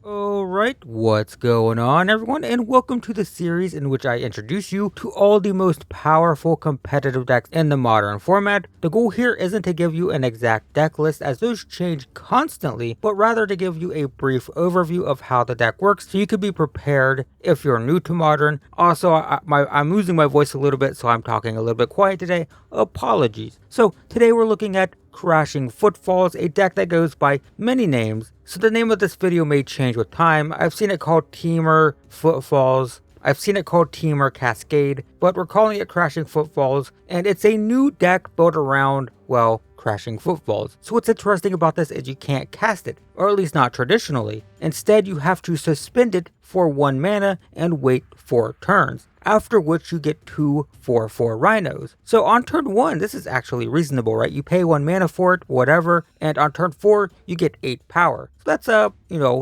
Alright, what's going on everyone, and welcome to the series in which I introduce you to all the most powerful competitive decks in the modern format. The goal here isn't to give you an exact deck list as those change constantly, but rather to give you a brief overview of how the deck works so you can be prepared if you're new to Modern. Also, I'm losing my voice a little bit, so I'm talking a little bit quiet today. Apologies. So today we're looking at Crashing Footfalls, a deck that goes by many names, so the name of this video may change with time. I've seen it called Temur, Footfalls, I've seen it called Temur Cascade, but we're calling it Crashing Footfalls, and it's a new deck built around, well, Crashing Footfalls. So what's interesting about this is you can't cast it, or at least not traditionally. Instead, you have to suspend it for 1 mana and wait 4 turns, after which you get 2 4/4 rhinos. So on turn 1, this is actually reasonable, right? You pay 1 mana for it, whatever, and on turn 4, you get 8 power. So that's,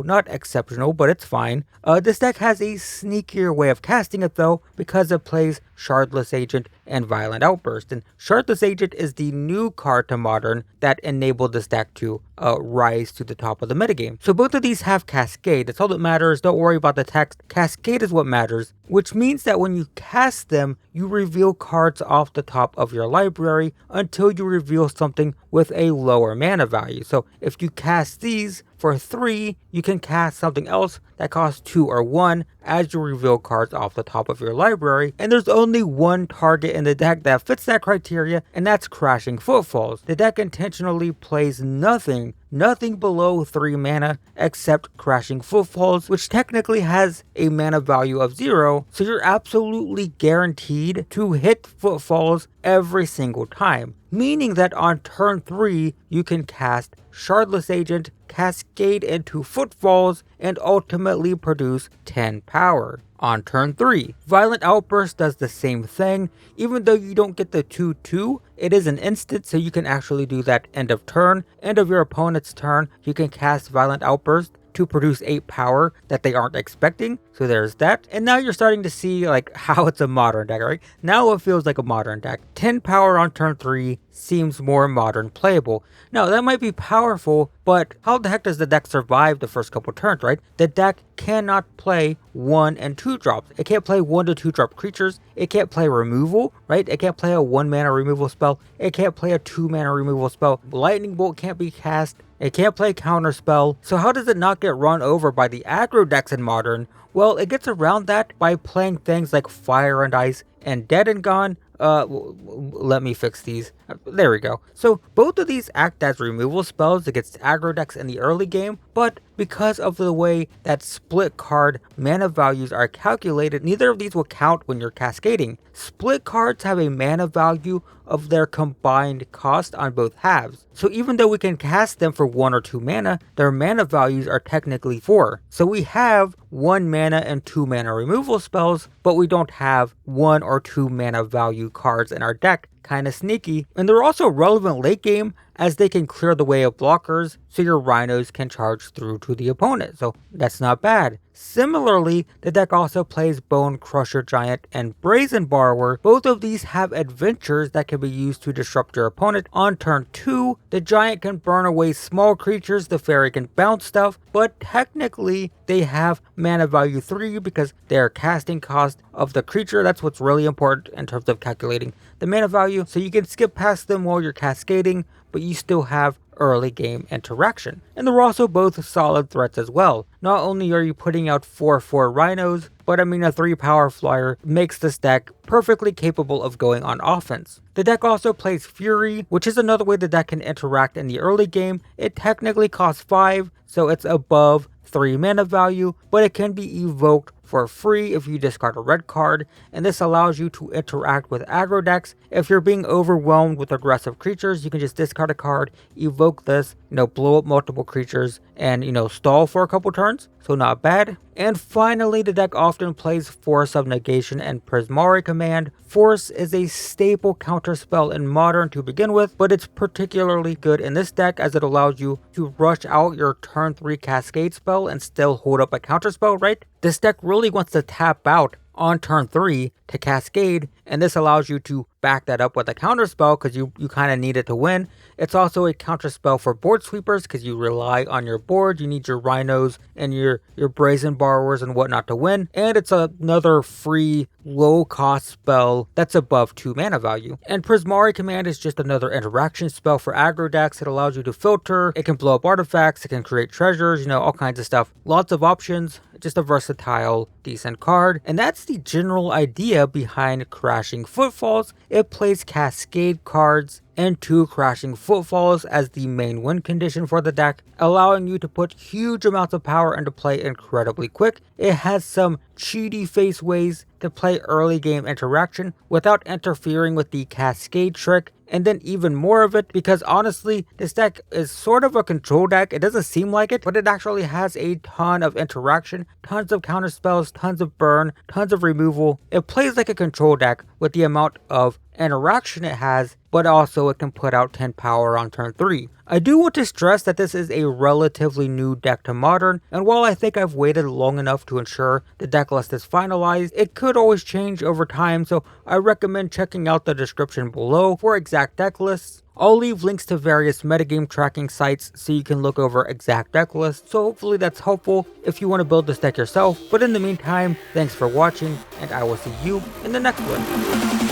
not exceptional, but it's fine. This deck has a sneakier way of casting it though, because it plays Shardless Agent and Violent Outburst, and Shardless Agent is the new card to Modern that enabled this deck to rise to the top of the metagame. So both of these have Cascade, that's all that matters, don't worry about the text. Cascade is what matters, which means that when you cast them, you reveal cards off the top of your library until you reveal something with a lower mana value. So if you cast these for 3, you can cast something else that costs 2 or 1 as you reveal cards off the top of your library, and there's only one target in the deck that fits that criteria, and that's Crashing Footfalls. The deck intentionally plays nothing below 3 mana except Crashing Footfalls, which technically has a mana value of 0, so you're absolutely guaranteed to hit Footfalls every single time, meaning that on turn 3 you can cast Shardless Agent, Cascade into Footfalls, and ultimately produce 10 power. On turn 3, Violent Outburst does the same thing. Even though you don't get the 2/2, it is an instant, so you can actually do that end of turn. End of your opponent's turn, you can cast Violent Outburst to produce 8 power that they aren't expecting, so there's that. And now you're starting to see like how it's a modern deck, right? Now it feels like a modern deck. 10 power on turn 3 seems more modern playable. Now that might be powerful, but how the heck does the deck survive the first couple turns, right? The deck cannot play 1 and 2 drops. It can't play 1 to 2 drop creatures. It can't play removal, right? It can't play a 1 mana removal spell. It can't play a 2 mana removal spell. Lightning Bolt can't be cast. It can't play Counterspell. So how does it not get run over by the aggro decks in Modern? Well, it gets around that by playing things like Fire and Ice and Dead and Gone. Let me fix these. There we go. So both of these act as removal spells against aggro decks in the early game, but because of the way that split card mana values are calculated, neither of these will count when you're cascading. Split cards have a mana value of their combined cost on both halves. So even though we can cast them for 1 or 2 mana, their mana values are technically 4. So we have 1 mana and 2 mana removal spells, but we don't have 1 or 2 mana value cards in our deck. Kinda sneaky, and they're also relevant late game as they can clear the way of blockers so your rhinos can charge through to the opponent, so that's not bad. Similarly, the deck also plays Bone Crusher Giant and Brazen Borrower. Both of these have adventures that can be used to disrupt your opponent. On turn 2, the Giant can burn away small creatures, the Fairy can bounce stuff, but technically they have mana value 3 because their casting cost of the creature. That's what's really important in terms of calculating the mana value, so you can skip past them while you're cascading, but you still have early game interaction. And they're also both solid threats as well. Not only are you putting out 4/4 rhinos, but a 3 power flyer makes this deck perfectly capable of going on offense. The deck also plays Fury, which is another way the deck can interact in the early game. It technically costs 5, so it's above 3 mana value, but it can be evoked for free if you discard a red card, and this allows you to interact with aggro decks. If you're being overwhelmed with aggressive creatures, you can just discard a card, evoke this, blow up multiple creatures, and stall for a couple turns, so not bad. And finally, the deck often plays Force of Negation and Prismari Command. Force is a staple counterspell in Modern to begin with, but it's particularly good in this deck as it allows you to rush out your turn 3 Cascade spell and still hold up a counterspell, right? This deck really wants to tap out on turn 3 to Cascade, and this allows you to back that up with a counterspell because you kind of need it to win. It's also a counter spell for board sweepers because you rely on your board. You need your rhinos and your brazen borrowers and whatnot to win. And it's another free low cost spell that's above 2 mana value. And Prismari Command is just another interaction spell for aggro decks. It allows you to filter, it can blow up artifacts, it can create treasures, all kinds of stuff. Lots of options, just a versatile, decent card. And that's the general idea behind Crashing Footfalls. It plays Cascade cards and 2 Crashing Footfalls as the main win condition for the deck, allowing you to put huge amounts of power into play incredibly quick. It has some cheaty face ways to play early game interaction without interfering with the Cascade trick, and then even more of it, because honestly, this deck is sort of a control deck. It doesn't seem like it, but it actually has a ton of interaction, tons of counter spells, tons of burn, tons of removal. It plays like a control deck with the amount of interaction it has, but also it can put out 10 power on turn 3. I do want to stress that this is a relatively new deck to Modern, and while I think I've waited long enough to ensure the deck list is finalized, it could always change over time, so I recommend checking out the description below for exact deck lists. I'll leave links to various metagame tracking sites so you can look over exact deck lists, so hopefully that's helpful if you want to build this deck yourself. But in the meantime, thanks for watching, and I will see you in the next one.